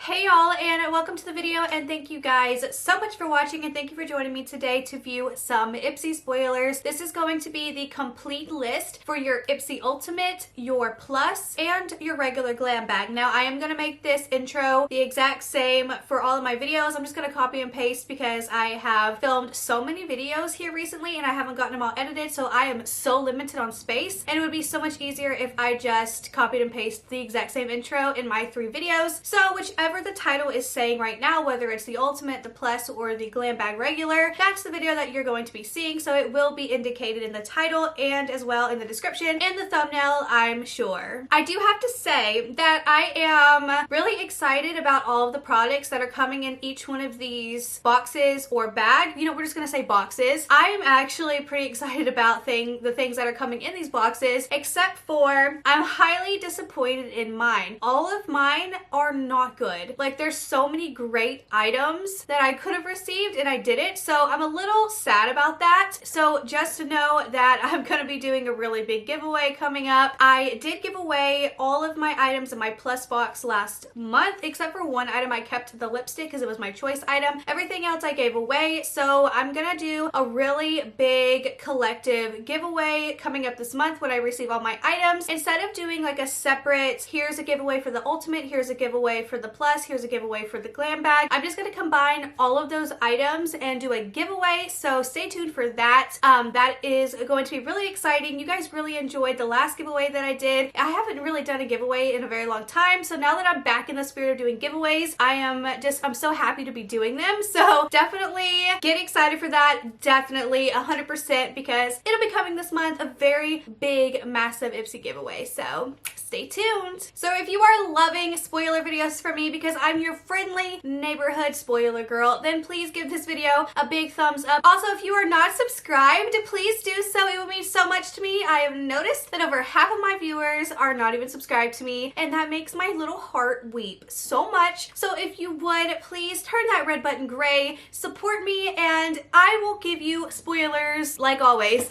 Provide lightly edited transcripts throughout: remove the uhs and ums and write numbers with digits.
Hey y'all, and welcome to the video, and thank you guys so much for watching, and thank you for joining me today to view some Ipsy spoilers. This is going to be the complete list for your Ipsy Ultimate, your Plus, and your regular glam bag. Now I am going to make this intro the exact same for all of my videos. I'm just going to copy and paste because I have filmed so many videos here recently and I haven't gotten them all edited, so I am so limited on space, and it would be so much easier if I just copied and pasted the exact same intro in my 3 videos. So whichever the title is saying right now, whether it's the Ultimate, the Plus, or the Glam Bag Regular, that's the video that you're going to be seeing, so it will be indicated in the title and as well in the description and the thumbnail, I'm sure. I do have to say that I am really excited about all of the products that are coming in each one of these boxes or bag. You know, we're just gonna say boxes. I am actually pretty excited about the things that are coming in these boxes, except for I'm highly disappointed in mine. All of mine are not good. Like, there's so many great items that I could have received and I didn't, so I'm a little sad about that. So just know that I'm gonna be doing a really big giveaway coming up. I did give away all of my items in my Plus box last month, except for one item. I kept the lipstick because it was my choice item. Everything else I gave away, so I'm gonna do a really big collective giveaway coming up this month when I receive all my items. Instead of doing like a separate, here's a giveaway for the Ultimate, here's a giveaway for the Plus, here's a giveaway for the Glam Bag, I'm just gonna combine all of those items and do a giveaway, so stay tuned for that. That is going to be really exciting. You guys really enjoyed the last giveaway that I did. I haven't really done a giveaway in a very long time, so now that I'm back in the spirit of doing giveaways, I'm so happy to be doing them. So definitely get excited for that. Definitely 100%, because it'll be coming this month, a very big, massive Ipsy giveaway, so stay tuned. So if you are loving spoiler videos from me because I'm your friendly neighborhood spoiler girl, then please give this video a big thumbs up. Also, if you are not subscribed, please do so. It would mean so much to me. I have noticed that over half of my viewers are not even subscribed to me, and that makes my little heart weep so much. So if you would, please turn that red button gray, support me, and I will give you spoilers like always.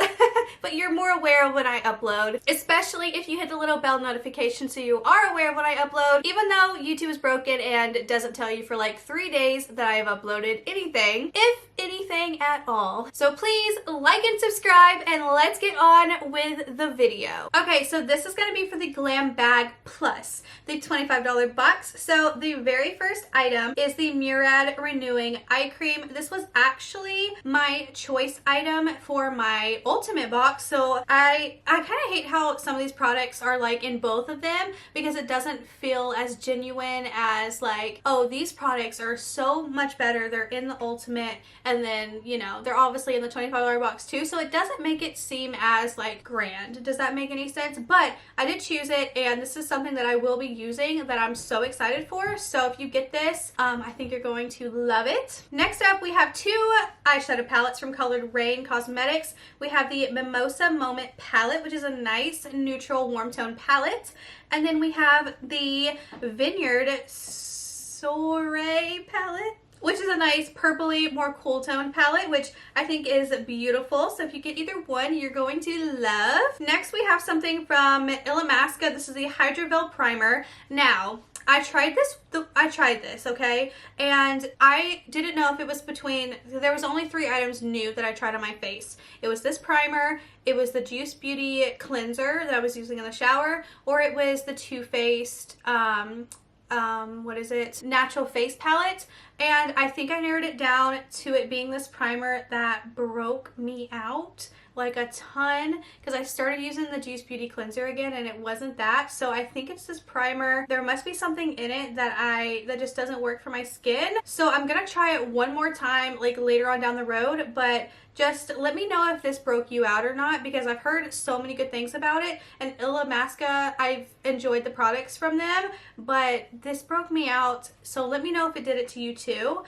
But you're more aware of when I upload, especially if you hit the little bell notification so you are aware of when I upload, even though YouTube is broken and doesn't tell you for like 3 days that I have uploaded anything, if anything at all. So please like and subscribe, and let's get on with the video. Okay, so this is going to be for the Glam Bag Plus, the $25 box. So the very first item is the Murad Renewing Eye Cream. This was actually my choice item for my Ultimate box, so I kind of hate how some of these products are like in both of them, because it doesn't feel as genuine as like, oh, these products are so much better, they're in the Ultimate, and then, you know, they're obviously in the $25 box too, so it doesn't make it seem as like grand. Does that make any sense? But I did choose it, and this is something that I will be using that I'm so excited for. So if you get this, I think you're going to love it. Next up, we have 2 eyeshadow palettes from Colored Rain Cosmetics. We have the Mimosa Moment palette, which is a nice neutral warm tone palette, and then we have the Vineyard Soiree palette, which is a nice purpley, more cool tone palette, which I think is beautiful. So if you get either one, you're going to love. Next, we have something from Illamasqua. This is the Hydra Primer. Now, I tried this, okay? And I didn't know if it was between, there was only 3 items new that I tried on my face. It was this primer, it was the Juice Beauty cleanser that I was using in the shower, or it was the Too Faced, natural face palette. And I think I narrowed it down to it being this primer that broke me out like a ton, because I started using the Juice Beauty cleanser again and it wasn't that. So I think it's this primer. There must be something in it that just doesn't work for my skin. So I'm gonna try it one more time like later on down the road, but just let me know if this broke you out or not, because I've heard so many good things about it, and Illamasqua, I've enjoyed the products from them, but this broke me out, so let me know if it did it to you too.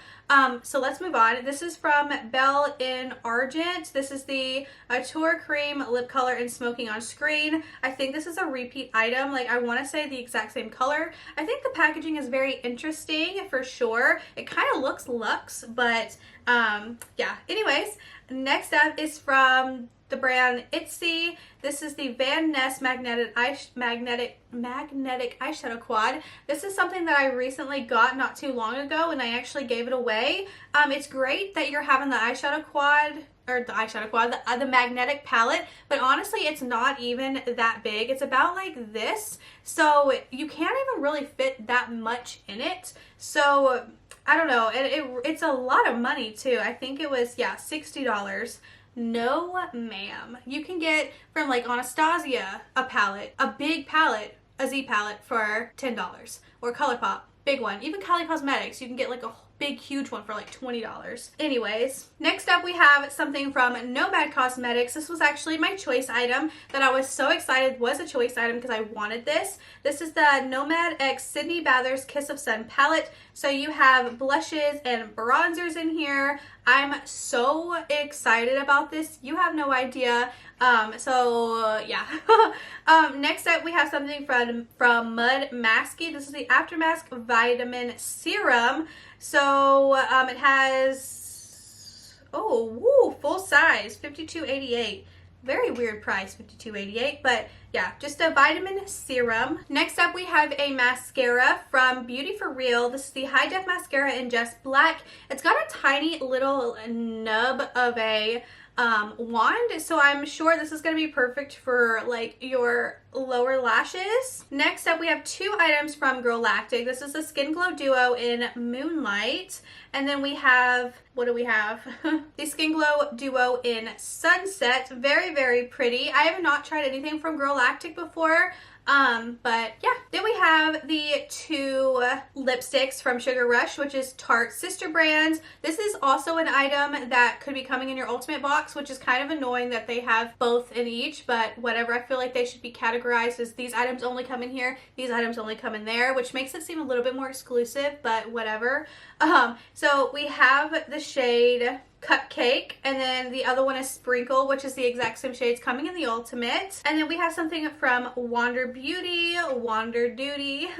So let's move on. This is from Belle in Argent. This is the Tour Cream Lip Color in Smoking on Screen. I think this is a repeat item. Like, I want to say the exact same color. I think the packaging is very interesting for sure. It kind of looks luxe, but yeah. Anyways, next up is from the brand Ipsy. This is the Van Ness magnetic eyeshadow quad. This is something that I recently got not too long ago, and I actually gave it away. It's great that you're having the eyeshadow quad, or the magnetic palette, but honestly it's not even that big. It's about like this, so you can't even really fit that much in it. So I don't know, it's a lot of money too. I think it was, yeah, $60. No ma'am. You can get from like Anastasia a palette, a big palette, a Z palette for $10, or ColourPop, big one. Even Kylie Cosmetics, you can get like a big huge one for like $20. Anyways, next up we have something from Nomad Cosmetics. This was actually my choice item that I was so excited was a choice item because I wanted this. This is the Nomad X Sydney Bathurst Kiss of Sun palette. So you have blushes and bronzers in here. I'm so excited about this. You have no idea. Yeah. Next up we have something from Mud Masky. This is the Aftermask Vitamin Serum. So it has, full size, $52.88. Very weird price, $52.88, but yeah, just a vitamin serum. Next up we have a mascara from Beauty For Real. This is the High Def Mascara in Just Black. It's got a tiny little nub of a wand, so I'm sure this is going to be perfect for like your lower lashes. Next up we have two items from Girlactic. This is the Skin Glow Duo in Moonlight, and then we have, what do we have? The Skin Glow Duo in Sunset. Very, very pretty. I have not tried anything from Girlactic before. But yeah, then we have the two lipsticks from Sugar Rush, which is Tarte's sister brands. This is also an item that could be coming in your ultimate box, which is kind of annoying that they have both in each, but whatever. I feel like they should be categorized as these items only come in here, these items only come in there, which makes it seem a little bit more exclusive, but whatever. So we have the shade Cupcake, and then the other one is Sprinkle, which is the exact same shades coming in the ultimate. And then we have something from Wander Beauty, Wander Duty.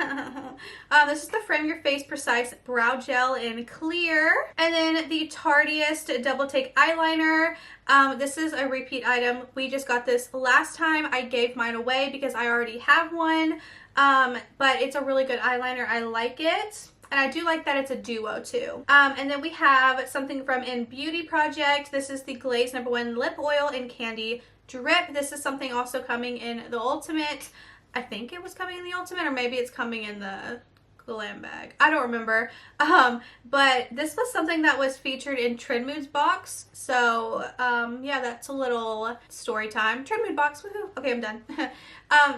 This is the Frame Your Face Precise Brow Gel in Clear. And then the Tarteist Double Take Eyeliner. This is a repeat item. We just got this last time. I gave mine away because I already have one, but it's a really good eyeliner. I like it. And I do like that it's a duo too. And then we have something from In Beauty Project. This is the Glaze No. 1 Lip Oil in Candy Drip. This is something also coming in the Ultimate. I think it was coming in the Ultimate, or maybe it's coming in the Glam Bag. I don't remember. But this was something that was featured in Trend Mood's box. So yeah, that's a little story time. Trend Mood box, woohoo. Okay, I'm done.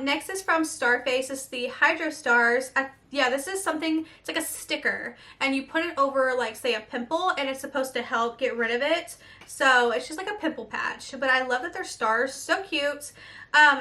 Next is from Starface. It's the Hydro Stars. Yeah, this is something, it's like a sticker, and you put it over, like, say, a pimple, and it's supposed to help get rid of it. So it's just like a pimple patch, but I love that they're stars. So cute.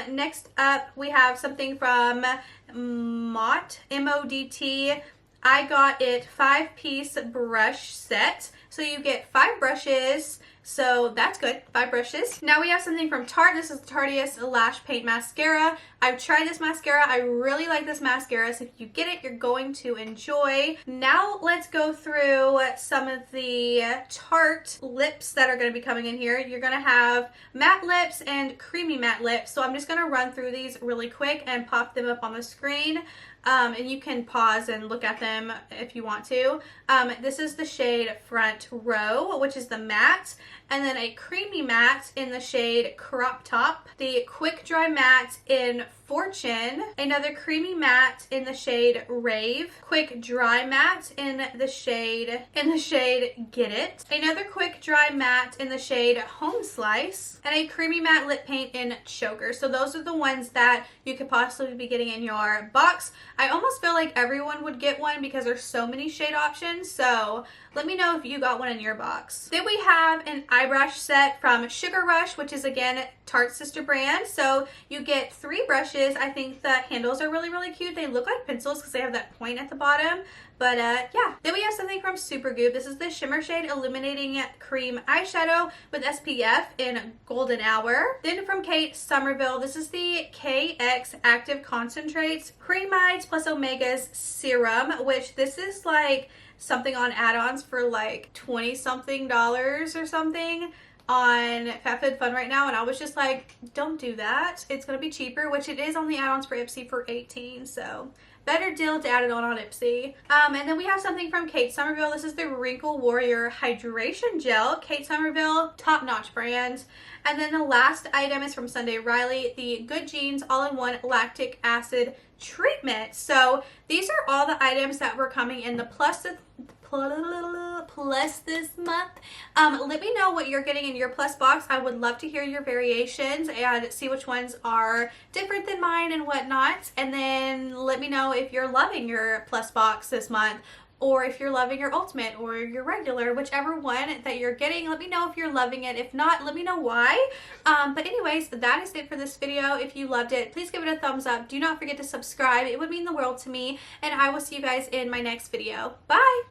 Next up, we have something from Mott, M-O-D-T. I got it 5-piece brush set. So you get 5 brushes. So that's good, 5 brushes. Now we have something from Tarte. This is the Tarteist Lash Paint Mascara. I've tried this mascara. I really like this mascara. So if you get it, you're going to enjoy. Now let's go through some of the Tarte lips that are going to be coming in here. You're going to have matte lips and creamy matte lips. So I'm just going to run through these really quick and pop them up on the screen. And you can pause and look at them if you want to. This is the shade Front Row, which is the matte, and then a creamy matte in the shade Crop Top, the Quick Dry Matte in Fortune, another creamy matte in the shade Rave, quick dry matte in the shade Get It, another quick dry matte in the shade Home Slice, and a creamy matte lip paint in Choker. So those are the ones that you could possibly be getting in your box. I almost feel like everyone would get one because there's so many shade options. So let me know if you got one in your box. Then we have an eye brush set from Sugar Rush, which is again Tarte's sister brand. So you get 3 brushes. I think the handles are really, really cute. They look like pencils because they have that point at the bottom. But yeah. Then we have something from Supergoop. This is the Shimmer Shade Illuminating Cream Eyeshadow with SPF in Golden Hour. Then from Kate Somerville, this is the KX Active Concentrates Creamides plus Omegas Serum, which this is like something on add-ons for like $20-something or something. on Fab Fit Fun right now, and I was just like, don't do that. It's gonna be cheaper, which it is on the add-ons for Ipsy for $18, so better deal to add it on Ipsy. And then we have something from Kate Somerville. This is the Wrinkle Warrior Hydration Gel. Kate Somerville, top-notch brand. And then the last item is from Sunday Riley, the Good Genes All-in-One Lactic Acid Treatment. So these are all the items that were coming in the plus this month. Let me know what you're getting in your plus box. I would love to hear your variations and see which ones are different than mine and whatnot. And then let me know if you're loving your plus box this month, or if you're loving your ultimate or your regular, whichever one that you're getting. Let me know if you're loving it. If not, let me know why. But anyways, that is it for this video. If you loved it, please give it a thumbs up. Do not forget to subscribe. It would mean the world to me, and I will see you guys in my next video. Bye!